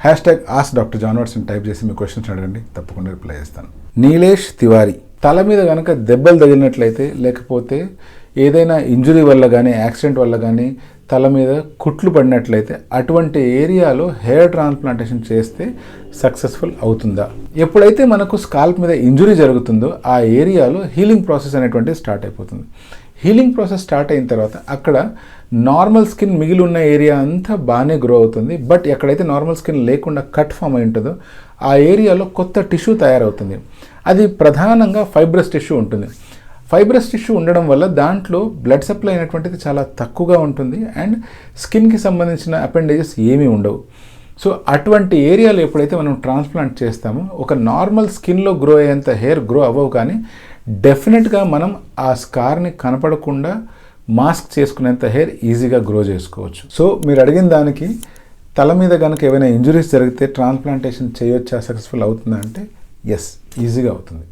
Ask doctor John Watson type చేసి మీ questions అడగండి, తప్పకుండా రిప్లై చేస్తాను. నీలేష్ తివారీ, తల మీద కనుక దెబ్బలు తగిలినట్లయితే లేకపోతే ఏదైనా ఇంజురీ వల్ల కానీ యాక్సిడెంట్ వల్ల కానీ తల మీద కుట్లు పడినట్లయితే అటువంటి ఏరియాలో హెయిర్ ట్రాన్స్ప్లాంటేషన్ చేస్తే సక్సెస్ఫుల్ అవుతుందా? ఎప్పుడైతే మనకు స్కాల్ప్ మీద ఇంజురీ జరుగుతుందో ఆ ఏరియాలో హీలింగ్ ప్రాసెస్ అనేటువంటిది స్టార్ట్ అయిపోతుంది. హీలింగ్ ప్రాసెస్ స్టార్ట్ అయిన తర్వాత అక్కడ నార్మల్ స్కిన్ మిగిలి ఉన్న ఏరియా అంతా బాగానే గ్రో అవుతుంది. బట్ ఎక్కడైతే నార్మల్ స్కిన్ లేకుండా కట్ ఫామ్ అయి ఉంటుందో ఆ ఏరియాలో కొత్త టిష్యూ తయారవుతుంది. అది ప్రధానంగా ఫైబ్రస్ టిష్యూ ఉంటుంది. ఫైబ్రస్ టిష్యూ ఉండడం వల్ల దాంట్లో బ్లడ్ సప్లై అయినటువంటిది చాలా తక్కువగా ఉంటుంది అండ్ స్కిన్కి సంబంధించిన అపెండేజెస్ ఏమీ ఉండవు. సో అటువంటి ఏరియాలో ఎప్పుడైతే మనం ట్రాన్స్ప్లాంట్ చేస్తామో ఒక నార్మల్ స్కిన్లో గ్రో అయ్యేంత హెయిర్ గ్రో అవ్వవు, కానీ డెఫినెట్గా మనం ఆ స్కార్ని కనపడకుండా మాస్క్ చేసుకునేంత హెయిర్ ఈజీగా గ్రో చేసుకోవచ్చు. సో మీరు అడిగిన దానికి తల మీద కనుక ఏమైనా ఇంజురీస్ జరిగితే ట్రాన్స్ప్లాంటేషన్ చేయొచ్చా, సక్సెస్ఫుల్ అవుతుందా అంటే ఎస్, ఈజీగా అవుతుంది.